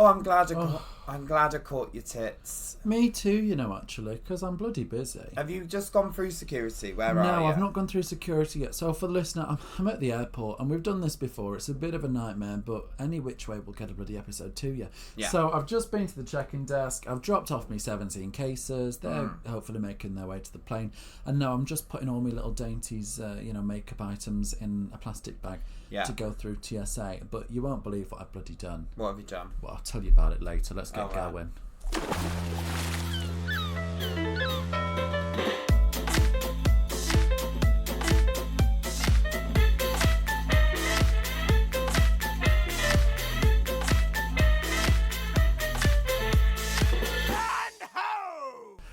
Oh, I'm glad I caught your tits. Me too, actually, because I'm bloody busy. Have you just gone through security? Where are you? No, I've not gone through security yet. So for the listener, I'm at the airport, and we've done this before. It's a bit of a nightmare, but any which way we'll get a bloody episode to you. Yeah. So I've just been to the check-in desk. I've dropped off me 17 cases. They're hopefully making their way to the plane. And now I'm just putting all my little dainties, makeup items in a plastic bag to go through TSA. But you won't believe what I've bloody done. What have you done? Well, I'll tell you about it later. Let's get going.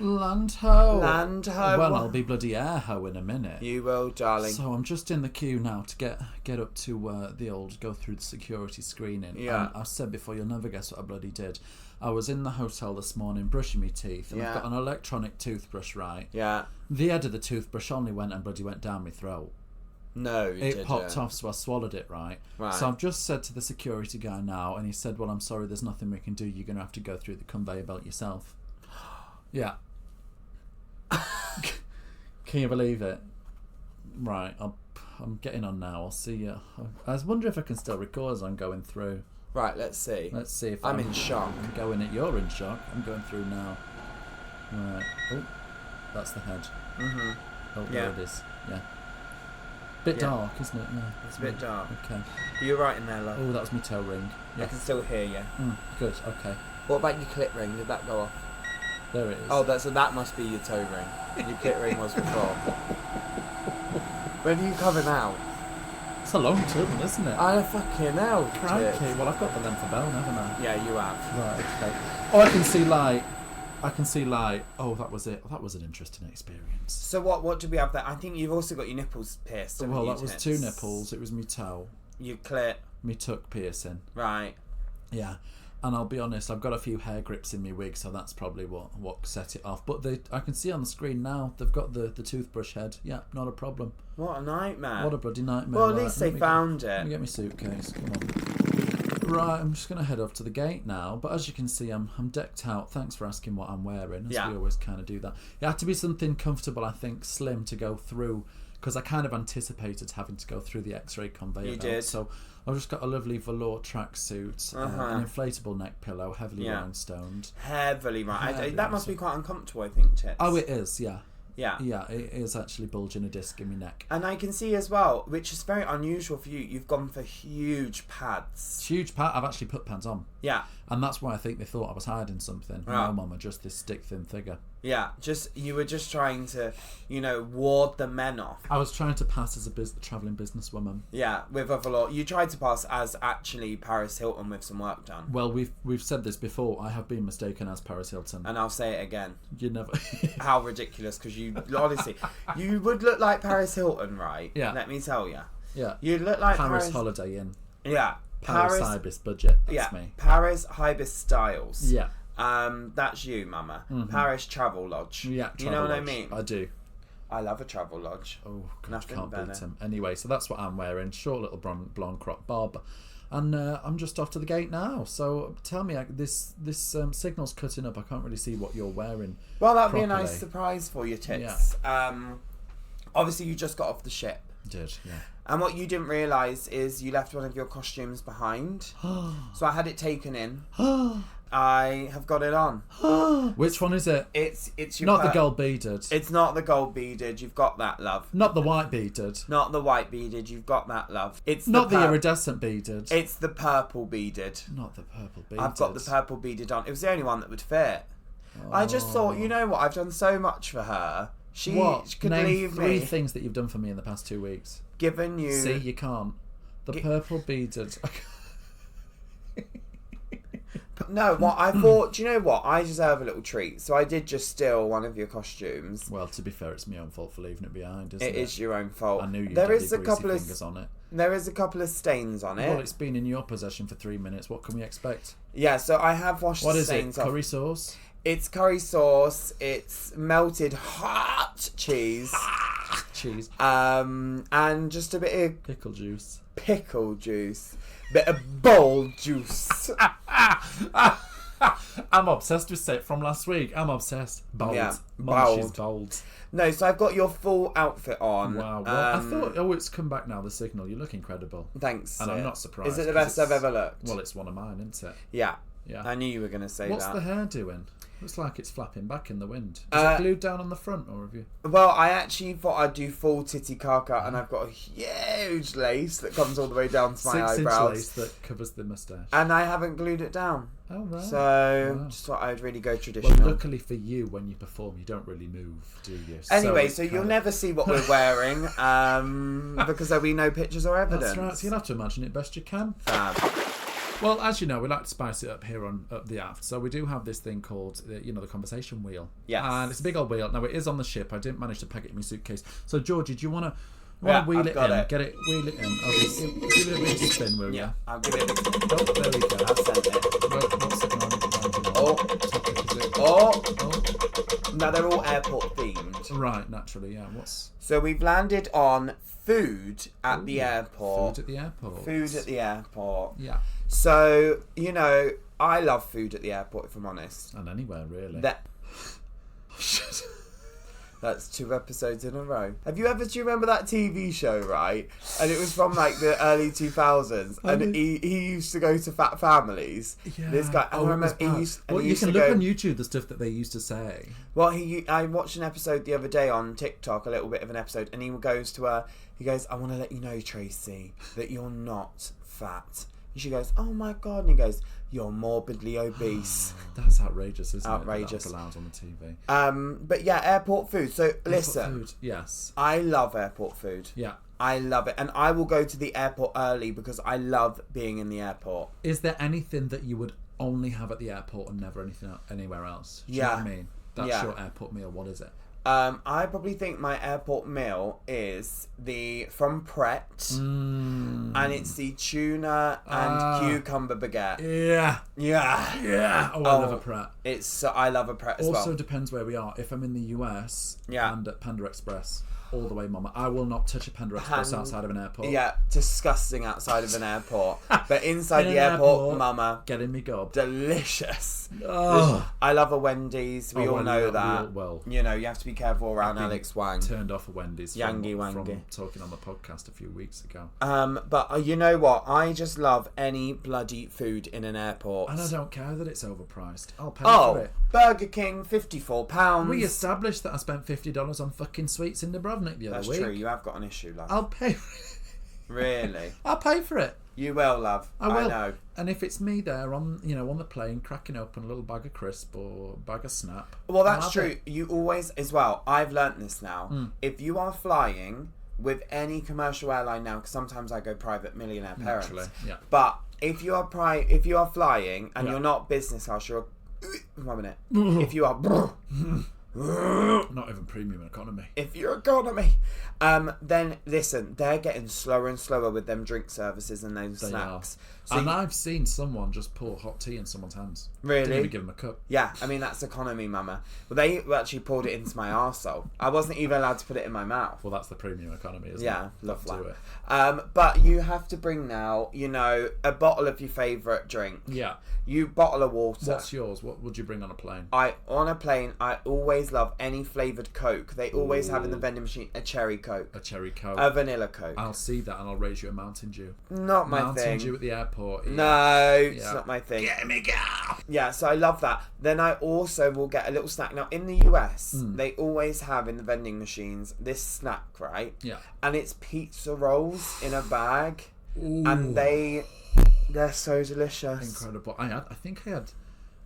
Land ho. Land ho. Well, I'll be bloody air ho in a minute. You will, darling. So I'm just in the queue now to get up to the old go through the security screening. Yeah. And I've said before, you'll never guess what I bloody did. I was in the hotel this morning brushing my teeth, and I've got an electronic toothbrush, right? Yeah. The head of the toothbrush only went down my throat. No, it popped off, so I swallowed it, right? So I've just said to the security guy now, and he said, well, I'm sorry, there's nothing we can do. You're going to have to go through the conveyor belt yourself. Yeah. Can you believe it? Right, I'm getting on now. I'll see you. I was wondering if I can still record as I'm going through. Right, let's see. Let's see if I'm in shock. I'm going it. You're in shock. I'm going through now. Right. Oh, that's the head. Mhm. Oh, there it is. Yeah. Bit dark, isn't it? Yeah. It's a bit dark. Okay. You're right in there, love. Oh, that was my toe ring. I can still hear you. Good. Okay. What about your clit ring? Did that go off? There it is. Oh, that must be your toe ring. Your clit ring was before. When are you coming out? It's a long tune, isn't it? I fucking hell. Crikey. Well, I've got the length of bell, haven't I? Yeah, you have. Right, okay. Oh, I can see light. Oh, that was it. That was an interesting experience. So what did we have there? I think you've also got your nipples pierced. Well, that was 2 nipples. It was me toe. Your clit. Me tuck piercing. Right. Yeah. And I'll be honest, I've got a few hair grips in my wig, so that's probably what set it off. But I can see on the screen now, they've got the toothbrush head. Yeah, not a problem. What a nightmare. What a bloody nightmare. Well, at least they found it. Let me get my suitcase. Come on. Right, I'm just going to head off to the gate now. But as you can see, I'm decked out. Thanks for asking what I'm wearing, as we always kind of do that. It had to be something comfortable, I think, slim to go through, because I kind of anticipated having to go through the X-ray conveyor belt. You did. So I've just got a lovely velour tracksuit, an inflatable neck pillow, heavily rhinestoned. Heavily rhinestoned. That must be quite uncomfortable, I think, Tits. Oh, it is, yeah. Yeah. Yeah, it is actually bulging a disc in my neck. And I can see as well, which is very unusual for you, you've gone for huge pads. Huge pad. I've actually put pads on. Yeah. And that's why I think they thought I was hiding something. No, Mama, just this stick-thin figure. Yeah, you were just trying to, ward the men off. I was trying to pass as a travelling businesswoman. Yeah, with a velour. You tried to pass as actually Paris Hilton with some work done. Well, we've said this before. I have been mistaken as Paris Hilton. And I'll say it again. You never... How ridiculous, because honestly, you would look like Paris Hilton, right? Yeah. Let me tell you. Yeah. You'd look like Paris Holiday Inn. Yeah. Paris Ibis budget. That's me. Paris Ibis Styles. Yeah. That's you, Mama. Mm-hmm. Paris Travelodge. Yeah, you know what I mean? I do. I love a Travelodge. Oh, God, can't beat them. Anyway, so that's what I'm wearing. Short little blonde crop bob. And I'm just off to the gate now. So tell me, this signal's cutting up. I can't really see what you're wearing. Well, that'd be a nice surprise for you, Tits. Yeah. Obviously, you just got off the ship. Did, yeah. And what you didn't realise is you left one of your costumes behind. So I had it taken in. I have got it on. Which one is it? It's your not the gold beaded. It's not the gold beaded. You've got that, love. Not the white beaded. Not the white beaded. You've got that, love. It's not the iridescent beaded. It's the purple beaded. Not the purple beaded. I've got the purple beaded on. It was the only one that would fit. I just thought, you know what? I've done so much for her. She could leave me. Name 3 things that you've done for me in the past 2 weeks. Given you. See, you can't. The purple beaded. No, what I thought, do you know what? I deserve a little treat. So I did just steal one of your costumes. Well, to be fair, it's my own fault for leaving it behind, isn't it? It is your own fault. I knew you'd there get is the a couple of fingers on it. There is a couple of stains on it. Well, it's been in your possession for 3 minutes. What can we expect? Yeah, so I have washed the stains off. What is it? Curry sauce? It's curry sauce. It's melted hot cheese. Cheese. And just a bit of pickle juice. Pickle juice. Bit of bold juice. I'm obsessed with it from last week. I'm obsessed. Bold. Yeah, Mum, she's bold. bold. No, so I've got your full outfit on. Wow. Well, I thought, it's come back now, the signal. You look incredible. Thanks. And I'm not surprised. Is it the best I've ever looked? Well, it's one of mine, isn't it? Yeah. Yeah. I knew you were going to say that. What's the hair doing? Looks like it's flapping back in the wind. Is it glued down on the front, or have you? Well, I actually thought I'd do full titty car cut, and I've got a huge lace that comes all the way down to my 6-inch eyebrows. lace that covers the moustache. And I haven't glued it down. Oh, right. So, just thought I'd really go traditional. Well, luckily for you, when you perform, you don't really move, do you? Anyway, so you'll never see what we're wearing, because there'll be no pictures or evidence. That's right, so you'll have to imagine it best you can. Fab. Well, as you know, we like to spice it up here on Up the Aft. So we do have this thing called, the conversation wheel. Yes. And it's a big old wheel. Now, it is on the ship. I didn't manage to pack it in my suitcase. So, Georgie, do you want to wheel it in? It. Get it, wheel it in. Okay, give it a big spin, will you? Yeah, I'll give it a big spin. Oh, there we go. I've sent it. What's it on? Oh. Now, they're all airport themed. Right, naturally, yeah. So we've landed on food at the airport. Food at the airport. Food at the airport. Yeah. So, I love food at the airport, if I'm honest. And anywhere, really. That's 2 episodes in a row. Do you remember that TV show, right? And it was from like the early 2000s, and he used to go to fat families. Yeah. This guy, I remember he used. Well, you can look on YouTube the stuff that they used to say. Well, I watched an episode the other day on TikTok, a little bit of an episode, and he goes to her. He goes, "I want to let you know, Tracy, that you're not fat." And she goes, "Oh my god!" And he goes, "You're morbidly obese." That's outrageous, isn't Outrageous. it? Outrageous. Allowed on the TV. But yeah, airport food. So listen, food. Yes, I love airport food. Yeah, I love it, and I will go to the airport early because I love being in the airport. Is there anything that you would only have at the airport and never anywhere else? Do you know what I mean? That's your airport meal. What is it? I probably think my airport meal is from Pret, and it's the tuna and cucumber baguette. Yeah. Oh, I love a Pret. I love a Pret as well. Also depends where we are. If I'm in the US, and at Panda Express, all the way, mama. I will not touch a Panda Express outside of an airport. Yeah, disgusting outside of an airport. But inside the airport, mama. Getting me gob. Delicious. Oh. I love a Wendy's. We all know that. Well, you have to be careful around Alex Wang. Turned off a Wendy's from talking on the podcast a few weeks ago. But you know what? I just love any bloody food in an airport. And I don't care that it's overpriced. I'll pay for it. Burger King, £54. We established that I spent $50 on fucking sweets in Dubrovnik the other week. That's true. You have got an issue, love. I'll pay for it. Really? I'll pay for it. You will, love. I will. I know. And if it's me there on the plane cracking open a little bag of crisp or bag of Snap. Well, that's true. You always, as well, I've learnt this now. If you are flying with any commercial airline now, because sometimes I go private, millionaire parents. Naturally, yeah. But if you are flying and you're not business class, you're 1 minute. If you are not even premium economy. If you're economy, then listen, they're getting slower and slower with them drink services and those snacks. So I've seen someone just pour hot tea in someone's hands. Really? Didn't even give them a cup. Yeah, I mean that's economy, mama. Well, they actually poured it into my arsehole. I wasn't even allowed to put it in my mouth. Well, that's the premium economy, isn't it? Yeah, love Do that. it. But you have to bring now, a bottle of your favourite drink. Yeah. You bottle of water. What's yours? What would you bring on a plane? On a plane, I always love any flavoured Coke. They always have in the vending machine a cherry Coke. A cherry Coke. A vanilla Coke. I'll see that and I'll raise you a Mountain Dew. Not my Mountain thing. Dew at the airport. Yeah. No, it's not my thing. Get me go. Yeah, so I love that. Then I also will get a little snack. Now, in the US, they always have in the vending machines this snack, right? Yeah. And it's pizza rolls in a bag. Ooh. And they're so delicious. Incredible.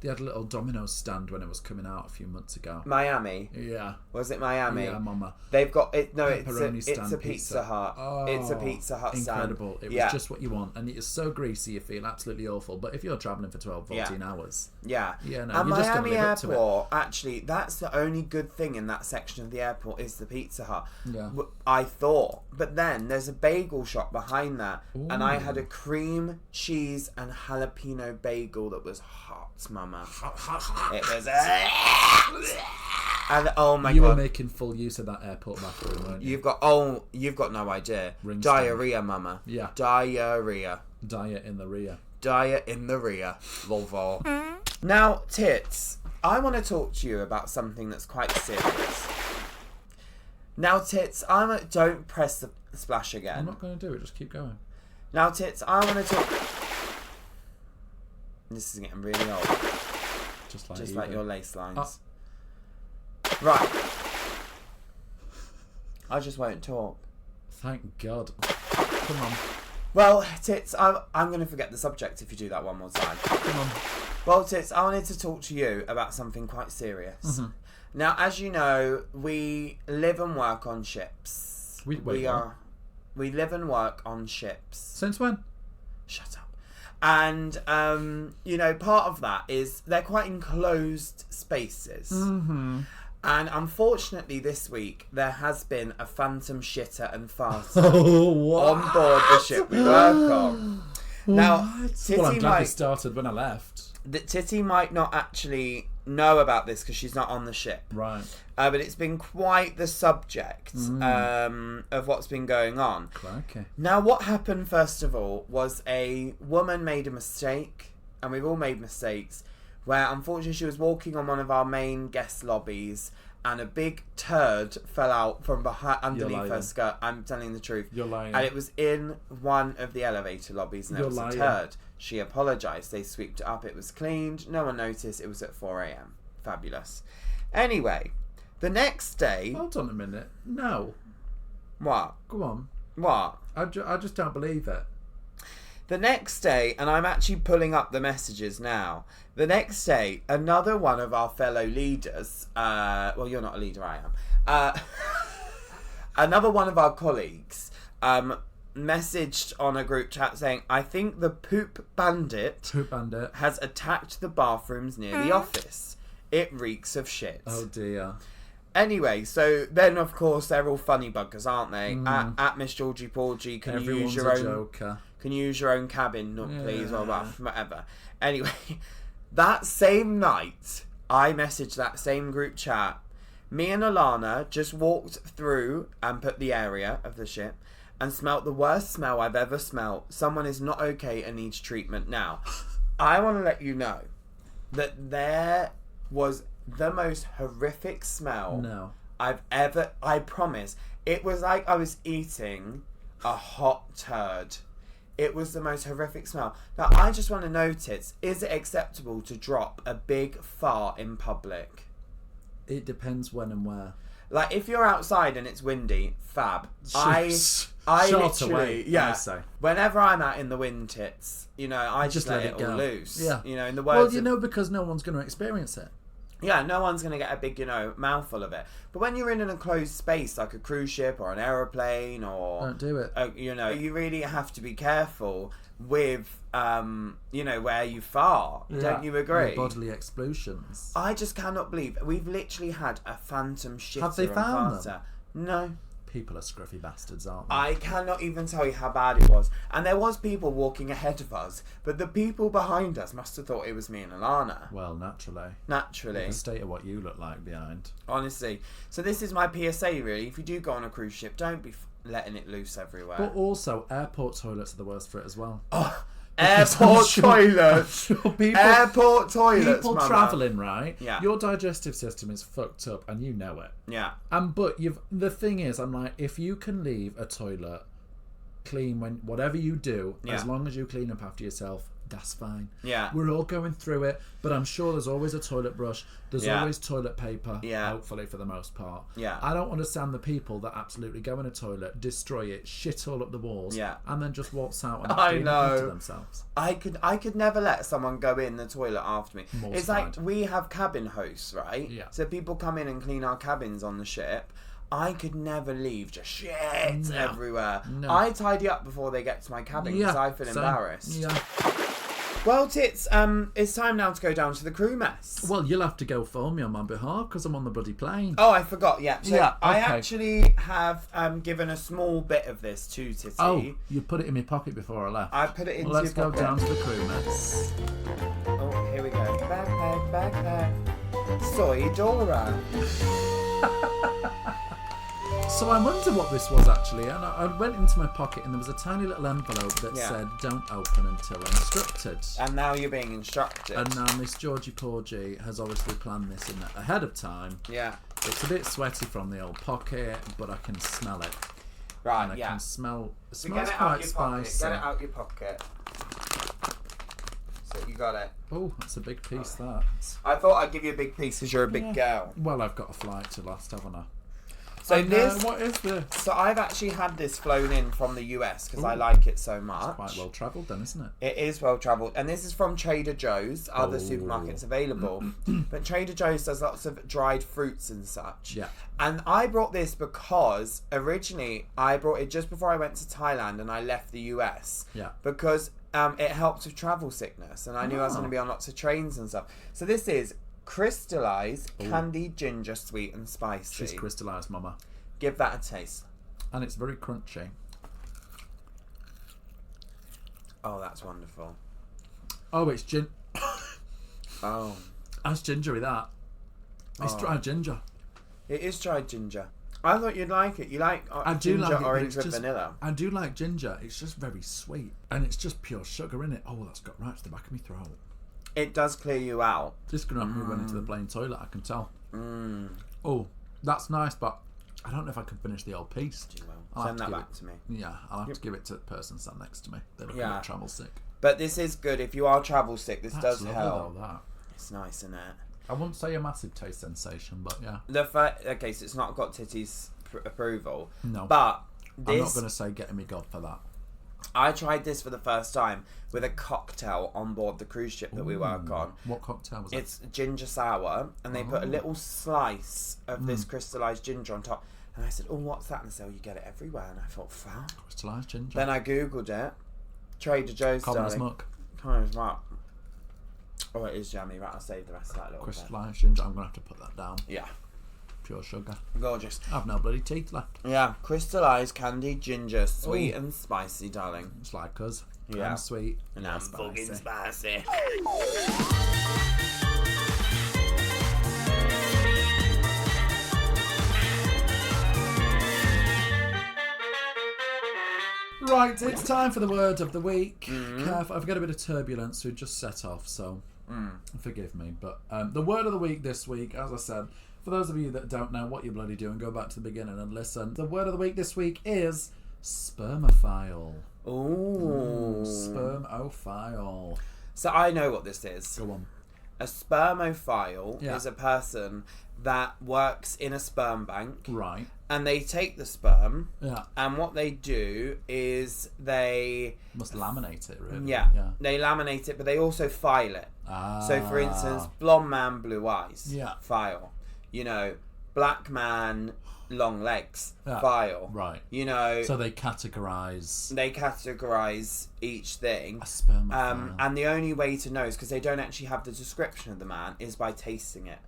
They had a little Domino's stand when it was coming out a few months ago. Miami. Yeah. Was it Miami? Yeah, mama. They've got it. No, Pepperoni it's a stand Pizza Hut. Oh, it's a Pizza Hut incredible. stand. It was just what you want, and it's so greasy you feel absolutely awful. But if you're traveling for 12, 14 hours, yeah, no, and you're just Miami live up to Airport, actually, that's the only good thing in that section of the airport is the Pizza Hut. Yeah. I thought, but then there's a bagel shop behind that, and I had a cream cheese and jalapeno bagel that was hot, mama. It was. And oh my god, you were making full use of that airport bathroom, weren't you? You've got no idea. Ring Diarrhea, mama. Yeah. Diarrhea. Diet in the rear. Diet in the rear. Love all. Now, Tits, I want to talk to you about something that's quite serious. Now, Tits, don't press the splash again. I'm not going to do it, just keep going. Now, Tits, I want to talk... This is getting really old. Just like your lace lines. Oh. Right. I just won't talk. Thank God. Come on. Well, Tits, I'm going to forget the subject if you do that one more time. Come on. Well, Tits, I wanted to talk to you about something quite serious. Mm-hmm. Now, as you know, we live and work on ships. We live and work on ships. Since when? Shut up. And, part of that is they're quite enclosed spaces. Mm-hmm. And unfortunately this week, there has been a phantom shitter and farter on board the ship we work on. Now, Titty I'm glad it started when I left. Titty might not actually know about this because she's not on the ship. Right. But it's been quite the subject of what's been going on. Okay. Now, what happened, first of all, was a woman made a mistake, and we've all made mistakes, where unfortunately she was walking on one of our main guest lobbies and a big turd fell out from behind underneath her skirt. I'm telling the truth. You're lying. And it was in one of the elevator lobbies, and it was a turd. She apologised. They swept it up. It was cleaned. No one noticed. It was at 4 a.m. Fabulous. Anyway, the next day... Hold on a minute. No. What? Go on. What? I just don't believe it. The next day, and I'm actually pulling up the messages now. The next day, another one of our fellow leaders, well, you're not a leader, I am. Another one of our colleagues messaged on a group chat saying, I think the poop bandit has attacked the bathrooms near the office. It reeks of shit. Oh dear. Anyway, so then of course they're all funny buggers, aren't they? At Miss Georgie Porgy, can you use your own joker. Can you use your own cabin, please, or whatever. Anyway, that same night, I messaged that same group chat. Me and Alana just walked through and put the area of the ship and smelt the worst smell I've ever smelt. Someone is not okay and needs treatment now. I want to let you know that there was the most horrific smell I've ever... I promise. It was like I was eating a hot turd. It was the most horrific smell. Now, I just want to know, Tits, is it acceptable to drop a big fart in public? It depends when and where. Like, if you're outside and it's windy, fab. I Shot literally, away, yeah. I say. Whenever I'm out in the wind, Tits, I just let it all loose. Yeah. In the words because no one's going to experience it. Yeah, no one's going to get a big, mouthful of it. But when you're in an enclosed space, like a cruise ship or an aeroplane or... Don't do it. You really have to be careful with, where you fart. Yeah. Don't you agree? Bodily explosions. I just cannot believe... We've literally had a phantom shitter. Have they found them? No. People are scruffy bastards, aren't they? I cannot even tell you how bad it was. And there was people walking ahead of us, but the people behind us must have thought it was me and Alana. Well, naturally. Naturally. The state of what you look like behind. Honestly. So this is my PSA, really. If you do go on a cruise ship, don't be letting it loose everywhere. But also, airport toilets are the worst for it as well. Oh, airport toilets. Airport toilets. People travelling, right? Yeah. Your digestive system is fucked up, and you know it. Yeah. But the thing is, I'm like, if you can leave a toilet clean whatever you do, as long as you clean up after yourself, that's fine. Yeah. We're all going through it, but I'm sure there's always a toilet brush. There's always toilet paper. Yeah. Hopefully, for the most part. Yeah. I don't understand the people that absolutely go in a toilet, destroy it, shit all up the walls, and then just walks out and clean up to themselves. I could never let someone go in the toilet after me. Mortified. It's like we have cabin hosts, right? Yeah. So people come in and clean our cabins on the ship. I could never leave just shit everywhere. No. I tidy up before they get to my cabin because I feel embarrassed. Yeah. Well, Tits, it's time now to go down to the crew mess. Well, you'll have to go phone me on my behalf because I'm on the bloody plane. Oh, I forgot, yeah. So okay. I actually have given a small bit of this to Titty. Oh, you put it in my pocket before I left. I put it into Let's your go pocket. down to the crew mess. Oh, here we go. Backpack. Soy Dora. So I wonder what this was actually, and I went into my pocket and there was a tiny little envelope that said, "Don't open until instructed." And now you're being instructed. And now Miss Georgie Porgy has obviously planned this in ahead of time. Yeah. It's a bit sweaty from the old pocket, but I can smell it. Right, and I can smell. It so smells quite spicy. Get it out your pocket. So you got it. Oh, that's a big piece, that. I thought I'd give you a big piece because you're a big girl. Well, I've got a flight to last, haven't I? So what is this? So I've actually had this flown in from the US because I like it so much. It's quite well travelled then, isn't it? It is well travelled. And this is from Trader Joe's, other supermarkets available. But Trader Joe's does lots of dried fruits and such. Yeah. And I brought this because originally I brought it just before I went to Thailand and I left the US. Yeah. Because it helps with travel sickness. And I knew I was going to be on lots of trains and stuff. So this is Crystallized, Candied ginger, sweet and spicy. She's crystallised, Mama. Give that a taste. And it's very crunchy. Oh, that's wonderful. Oh, it's Oh. That's gingery, that. It's dried ginger. It is dried ginger. I thought you'd like it. You like I do ginger, like it, orange with vanilla. I do like ginger. It's just very sweet. And it's just pure sugar in it. Oh, that's got right to the back of my throat. It does clear you out. This is going to have me run into the plain toilet, I can tell. Oh, that's nice, but I don't know if I can finish the old piece. You will. Send that back to me. Yeah, I'll have to give it to the person sat next to me. They're looking at travel sick. But this is good. If you are travel sick, this does help. Though, that. It's nice, isn't it? I wouldn't say a massive taste sensation, but yeah. Okay, so it's not got Titty's approval. No. But this, I'm not going to say getting me God for that. I tried this for the first time with a cocktail on board the cruise ship that we work on. What cocktail was it? It's ginger sour, and they put a little slice of this crystallised ginger on top. And I said, "Oh, what's that?" And they said, "Oh, you get it everywhere." And I thought, "Fuck." Crystallised ginger. Then I googled it. Trader Joe's, Common as muck. Common as muck. Oh, it is jammy. Right, I'll save the rest of that little Crystallised ginger. I'm going to have to put that down. Yeah. Pure sugar. Gorgeous. I've no bloody teeth left. Yeah, crystallised candied ginger, sweet and spicy, darling. It's like us. Yeah. I'm sweet. And I'm fucking spicy. Right, it's time for the word of the week. Careful, I've got a bit of turbulence. We just set off, so forgive me. But the word of the week this week, as I said, for those of you that don't know what you're bloody doing, go back to the beginning and listen. The word of the week this week is spermophile. Ooh. Spermophile. So I know what this is. Go on. A spermophile is a person that works in a sperm bank. Right. And they take the sperm. Yeah. And what they do is they... Must laminate it, really. Yeah. They laminate it, but they also file it. So, for instance, blonde man, blue eyes. Yeah. File. You know, black man, long legs. File. Right. You know... So they categorise... They categorise each thing. A spermophile. And the only way to know is because they don't actually have the description of the man is by tasting it.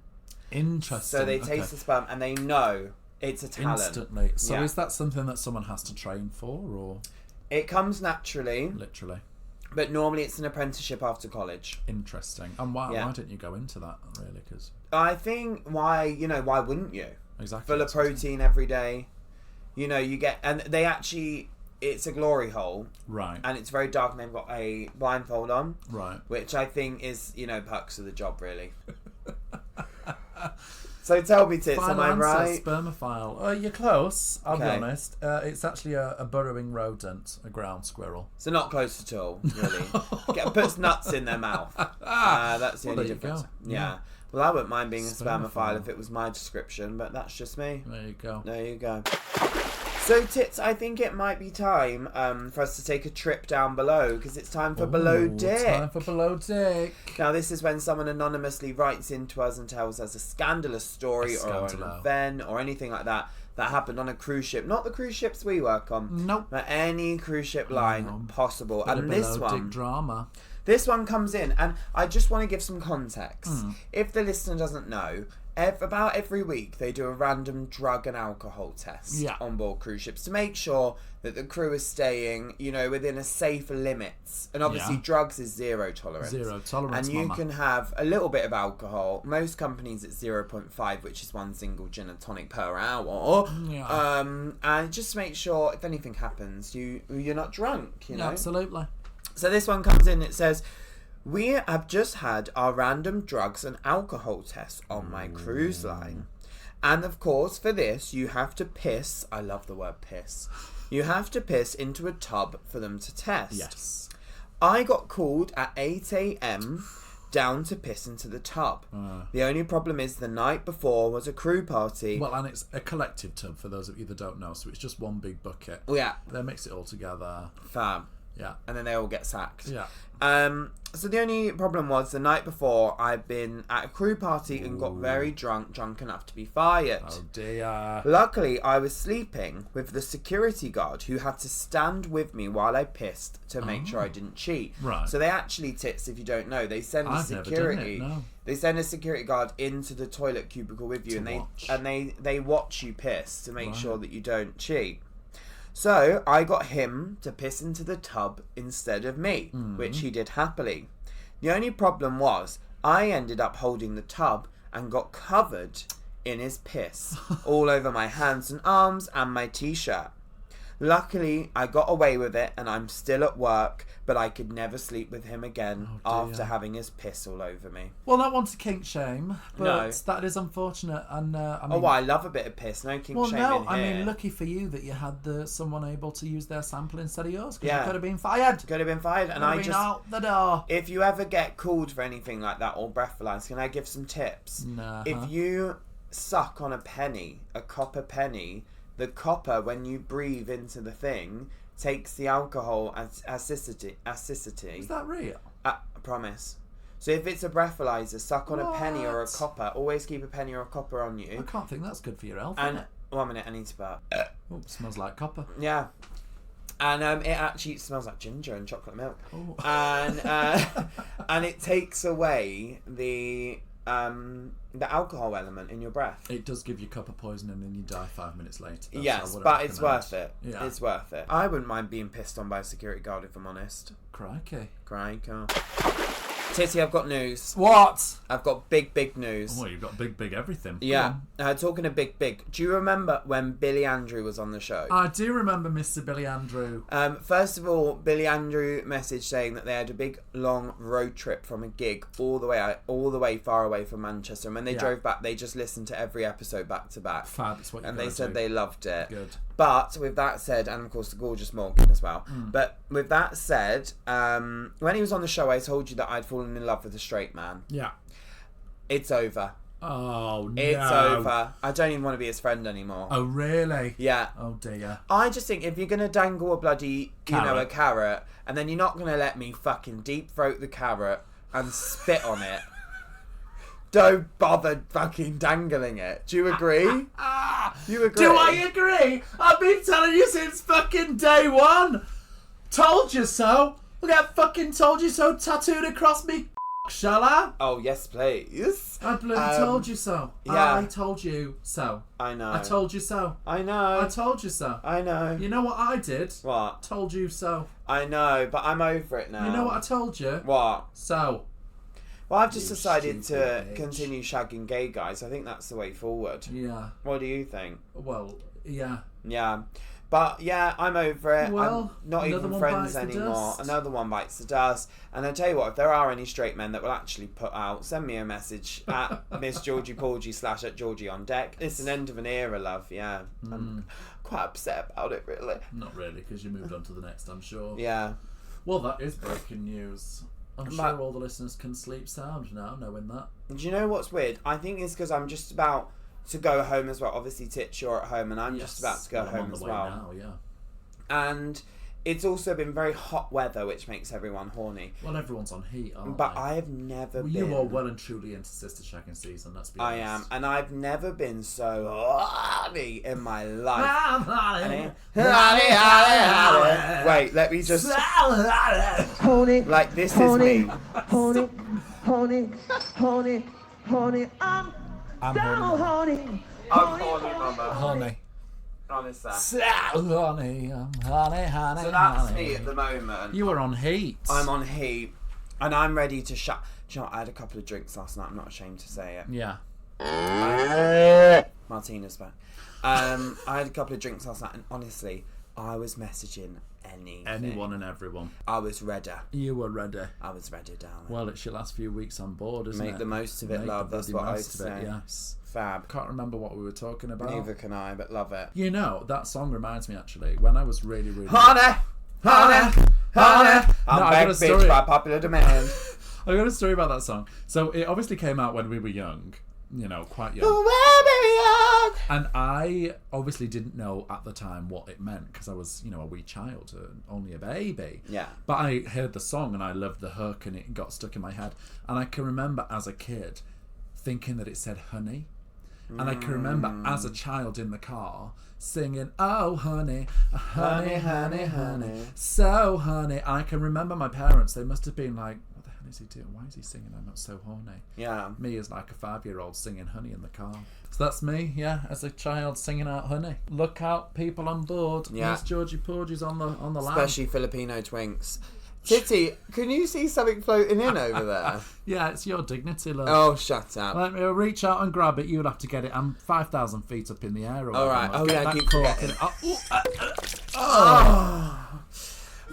Interesting. So they taste the sperm and they know it's a talent. Instantly. So is that something that someone has to train for, or...? It comes naturally. Literally. But normally it's an apprenticeship after college. Interesting. And why didn't you go into that, really? Because I think why wouldn't you? Exactly. Full of protein every day. You know, you get... And they actually... It's a glory hole. Right. And it's very dark and they've got a blindfold on. Right. Which I think is, perks of the job, really. So tell me, Tits, am I right? Spermophile. You're close, I'll be honest. It's actually a burrowing rodent, a ground squirrel. So not close at all, really. Puts nuts in their mouth. That's the only difference. Yeah. Well, I wouldn't mind being a spermophile if it was my description, but that's just me. There you go. So, Tits, I think it might be time for us to take a trip down below, because it's time for Below Dick. Time for Below Dick. Now, this is when someone anonymously writes into us and tells us a scandalous story or an event or anything like that happened on a cruise ship. Not the cruise ships we work on. Nope. But any cruise ship line possible. And this one... Dick drama. This one comes in, and I just want to give some context. If the listener doesn't know, about every week they do a random drug and alcohol test on board cruise ships to make sure that the crew is staying, within a safe limits. And obviously drugs is zero tolerance. Zero tolerance, and you can have a little bit of alcohol. Most companies it's 0.5, which is 1 single gin and tonic per hour. And just make sure if anything happens, you're not drunk, Yeah, absolutely. So this one comes in, it says, we have just had our random drugs and alcohol tests on my cruise line. And of course, for this, you have to piss. I love the word piss. You have to piss into a tub for them to test. Yes. I got called at 8 a.m. down to piss into the tub. The only problem is the night before was a crew party. Well, and it's a collective tub for those of you that don't know, so it's just one big bucket. Yeah. They mix it all together. Fab. Yeah. And then they all get sacked. Yeah. So the only problem was the night before I'd been at a crew party and got very drunk enough to be fired. Oh dear. Luckily, I was sleeping with the security guard who had to stand with me while I pissed to make sure I didn't cheat. Right. So they actually, Tits, if you don't know, they send I've never done it, no. They send a security guard into the toilet cubicle with you, they watch you piss to make sure that you don't cheat. So I got him to piss into the tub instead of me, which he did happily. The only problem was I ended up holding the tub and got covered in his piss all over my hands and arms and my t-shirt. Luckily, I got away with it and I'm still at work, but I could never sleep with him again after having his piss all over me. Well, not one to kink shame, but that is unfortunate. And I love a bit of piss. No kink shame in here. I mean, lucky for you that you had someone able to use their sample instead of yours, because you could have been fired. Could have been fired. And I just out the door. If you ever get called for anything like that or breathalyzed, can I give some tips? Nah. If you suck on a penny, a copper penny, the copper, when you breathe into the thing, takes the alcohol acidity. Is that real? I promise. So if it's a breathalyzer, suck on a penny or a copper. Always keep a penny or a copper on you. I can't think that's good for your health. And 1 minute, I need to burp. Oh, it smells like copper. Yeah. And it actually smells like ginger and chocolate milk. Oh. And it takes away the alcohol element in your breath. It does give you copper poisoning and you die 5 minutes later. Yes, but it's worth it. Yeah. It's worth it. I wouldn't mind being pissed on by a security guard if I'm honest. Crikey. Titty, I've got news. What? I've got big news. Oh, you've got big everything. Yeah. Talking of big. Do you remember when Billy Andrew was on the show? I do remember Mr. Billy Andrew. First of all, Billy Andrew messaged saying that they had a big long road trip from a gig all the way far away from Manchester. And when they drove back, they just listened to every episode back to back. Fab, it's what you And they said they loved it. Good. But with that said, and of course the gorgeous Morgan as well. But with that said, when he was on the show, I told you that I'd fallen in love with a straight man. Yeah. It's over. Oh, no. It's over. I don't even want to be his friend anymore. Oh, really? Yeah. Oh, dear. I just think if you're going to dangle a bloody, a carrot, and then you're not going to let me fucking deep throat the carrot and spit on it, don't bother fucking dangling it. Do you agree? You agree? Do I agree? I've been telling you since fucking day one. Told you so. Look at fucking told you so tattooed across me. Shall I? Oh, yes, please. I bloody told you so. Yeah. I told you so. I know. I told you so. I know. I told you so. I know. You know what I did? What? Told you so. I know, but I'm over it now. You know what I told you? What? So. Well, I've just decided to continue shagging gay guys. I think that's the way forward. Yeah. What do you think? Well, yeah. Yeah. But yeah, I'm over it. Well, I'm not even friends anymore. Another one bites the dust. And I tell you what, if there are any straight men that will actually put out, send me a message at Miss Georgie Porgy / at Georgie on deck. It's an end of an era, love. Yeah, I'm quite upset about it, really. Not really, because you moved on to the next, I'm sure. Yeah. Well, that is breaking news. I'm sure all the listeners can sleep sound now, knowing that. Do you know what's weird? I think it's because I'm just about to go home as well. Obviously, Titch, you're at home, and I'm just about to go home as well. Now, yeah. And It's also been very hot weather, which makes everyone horny. Well, everyone's on heat, aren't But they? I have never been... You are well and truly into sister checking season, let's be honest. I am, and I've never been so horny in my life. Honey. Wait, let me just... Honey, Like, this honey, is me. honey, honey, honey, honey, I'm I'm so horny. honey. I'm horny, mama. Honey. Honestly. So honey, honey. So that's me at the moment. You are on heat. I'm on heat, and I'm ready to shut. Do you know what? I had a couple of drinks last night. I'm not ashamed to say it. Yeah. Martina's back. I had a couple of drinks last night, and honestly, I was messaging Anyone and everyone. I was ready. You were ready. I was ready, darling. Well, it's your last few weeks on board, isn't it? Make the most of it, Make love. the That's bloody what I most of it, say. yes. Fab. Can't remember what we were talking about. Neither can I, but love it. You know, that song reminds me actually, when I was really, really... Honey! Honey! Honey! I'm I back, got a bitch, story. by popular demand. I got a story about that song. So it obviously came out when we were young. You know, quite young. And I obviously didn't know at the time what it meant because I was, you know, a wee child, only a baby. Yeah. But I heard the song and I loved the hook and it got stuck in my head. And I can remember as a kid thinking that it said honey. And I can remember as a child in the car singing, oh honey, honey, honey, honey, so honey. And I can remember my parents, they must have been like, what the hell is he doing? Why is he singing I'm not so horny? Yeah. Me as like a 5-year-old singing honey in the car. So that's me, yeah, as a child singing out honey. Look out, people on board. Yeah. Miss Georgie Porgy's on the line. Especially Filipino twinks. Titty, can you see something floating in over there? Yeah, it's your dignity, love. Oh, shut up. Let me reach out and grab it. You'll have to get it. I'm 5,000 feet up in the air. All right. Oh, Get yeah, that keep cork forgetting. in.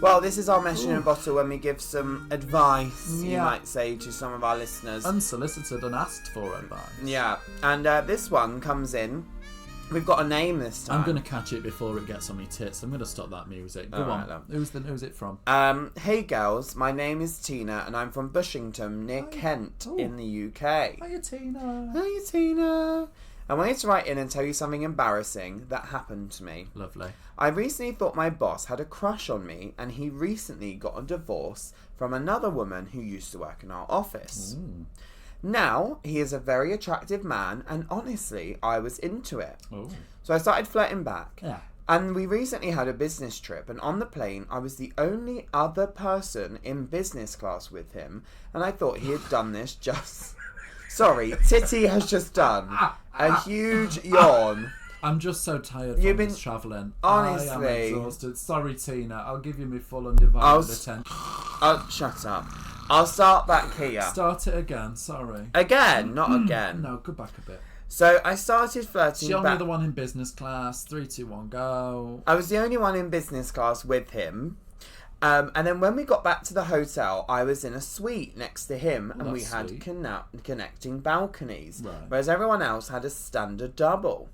Well, this is our message in a bottle when we give some advice, you Yeah. might say, to some of our listeners. Unsolicited, unasked for advice. Yeah, and this one comes in. We've got a name this time. I'm going to catch it before it gets on my tits. I'm going to stop that music. Go All right, on. love. Who's it from? Hey girls, my name is Tina and I'm from Bushington near Kent in the UK. Hiya, Tina. Hi Tina. I wanted to write in and tell you something embarrassing that happened to me. Lovely. I recently thought my boss had a crush on me and he recently got a divorce from another woman who used to work in our office. Ooh. Now, he is a very attractive man and honestly, I was into it. Oh. So I started flirting back. Yeah. And we recently had a business trip, and on the plane, I was the only other person in business class with him, and I thought he had done this just... Sorry, Titty has just done a huge yawn. I'm just so tired from this travelling. Honestly. I am exhausted. Sorry, Tina. I'll give you my full undivided attention. Oh, shut up. I'll start back here. Start it again. Sorry. Again, not again. No, go back a bit. So I started flirting She only back. the one in business class. 3, 2, 1, go. I was the only one in business class with him. And then when we got back to the hotel, I was in a suite next to him, and we that's had sweet. connecting balconies, Right. whereas everyone else had a standard double.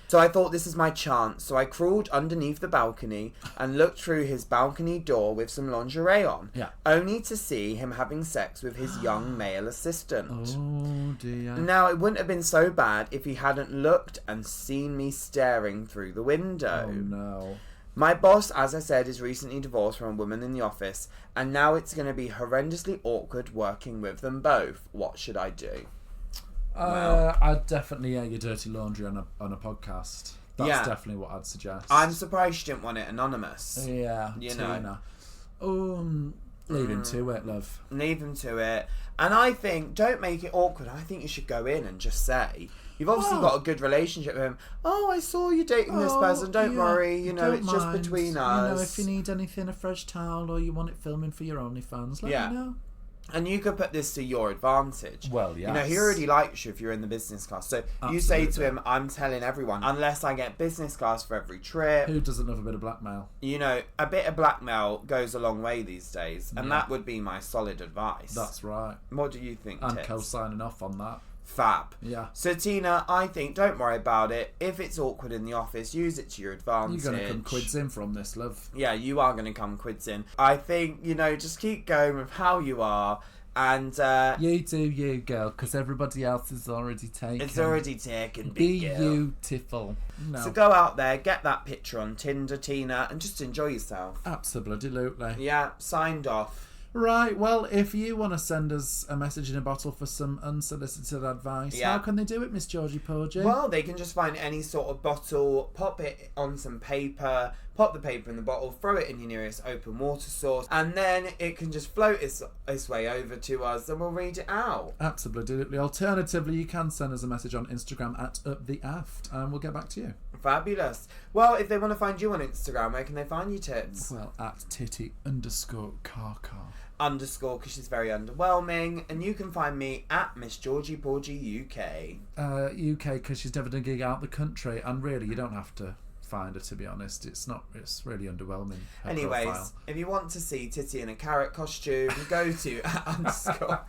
So I thought this is my chance, so I crawled underneath the balcony and looked through his balcony door with some lingerie on, Yeah. only to see him having sex with his young male assistant. Oh dear. Now, it wouldn't have been so bad if he hadn't looked and seen me staring through the window. Oh no. My boss, as I said, is recently divorced from a woman in the office, and now it's going to be horrendously awkward working with them both. What should I do? I'd definitely air your dirty laundry on a podcast. That's Yeah. definitely what I'd suggest. I'm surprised you didn't want it anonymous. Yeah, You Tina. know. Leave him to it, love. Leave them to it. And I think, don't make it awkward. I think you should go in and just say, you've obviously got a good relationship with him. Oh, I saw you dating this person. Don't yeah, worry. You know, don't it's just mind. between us. You know, if you need anything, a fresh towel, or you want it filming for your OnlyFans, let me know. And you could put this to your advantage. Well, You know, he yes. already likes you if you're in the business class. So you say to Absolutely. him, I'm telling everyone, unless I get business class for every trip. Who doesn't love a bit of blackmail? You know, a bit of blackmail goes a long way these days. And Yeah. that would be my solid advice. That's right. What do you think, I'm Tits? co-signing off on that. Fab. Yeah. So, Tina, I think don't worry about it. If it's awkward in the office, use it to your advantage. You're going to come quids in from this, love. Yeah, you are going to come quids in. I think, you know, just keep going with how you are. And you do you, girl, because everybody else is already taken. It's already taken, big girl. Beautiful. No. So go out there, get that picture on Tinder, Tina, and just enjoy yourself. Absolutely. Yeah, signed off. Right, well, if you want to send us a message in a bottle for some unsolicited advice, how can they do it, Miss Georgie Porgy? Well, they can just find any sort of bottle, pop it on some paper, pop the paper in the bottle, throw it in your nearest open water source, and then it can just float its way over to us and we'll read it out. Absolutely. Alternatively, you can send us a message on Instagram at UpTheAft and we'll get back to you. Fabulous. Well, if they want to find you on Instagram, where can they find you, Tits? Well, at Titty_car. Underscore, because she's very underwhelming. And you can find me at Miss Georgie Porgy UK. UK, because she's never done a gig out the country. And really, you don't have to find her, to be honest. It's really underwhelming. Anyways, profile. if you want to see Titty in a carrot costume, go to underscore.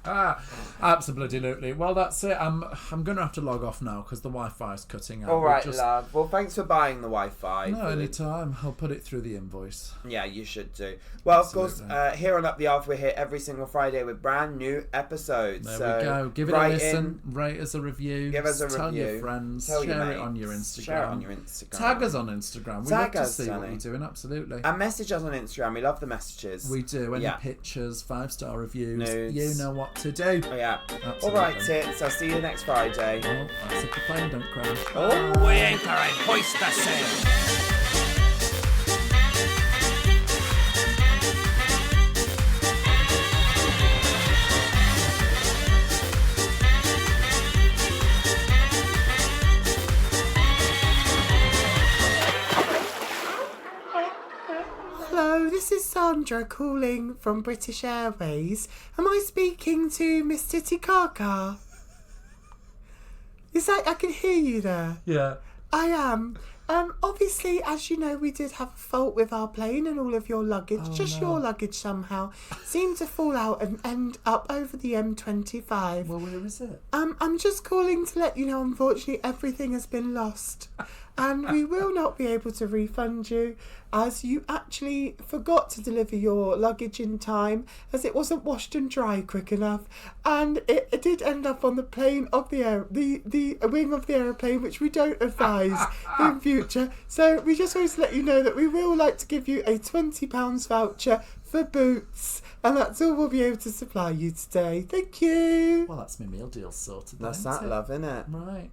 Absolutely. Well, that's it. I'm gonna have to log off now because the Wi-Fi is cutting out. All right, love. Well, thanks for buying the Wi-Fi. No, anytime. I'll put it through the invoice. Yeah, you should do. Well, Absolutely. Of course, here on Up the Arth, we're here every single Friday with brand new episodes. There we go. Give it a listen. Rate us a review. Give us a Tell review. your friends. Share it on your Instagram. Share it on your Instagram. Tag us on Instagram. We love to see what you're doing. Absolutely. And message us on Instagram. We love the messages. We do. Any pictures, 5-star reviews. Nudes. You know what to do. Oh, yeah. Absolutely. All right, Tits. I'll see you next Friday. Well, that's if the plane don't crash. Oh, We anchor and hoist the sail. Hello, this is Sandra calling from British Airways. Am I speaking to Miss Titty Kaka? Is that, I can hear you there. Yeah. I am. Obviously, as you know, we did have a fault with our plane and all of your luggage. Your luggage somehow seemed to fall out and end up over the M25. Well, where is it? I'm just calling to let you know, unfortunately, everything has been lost. And we will not be able to refund you, as you actually forgot to deliver your luggage in time, as it wasn't washed and dry quick enough, and it did end up on the plane of the wing of the aeroplane, which we don't advise in future. So we just wanted to let you know that we will like to give you a £20 voucher for boots, and that's all we'll be able to supply you today. Thank you. Well, that's my meal deal sorted. That's then, that isn't it? love, innit? Right.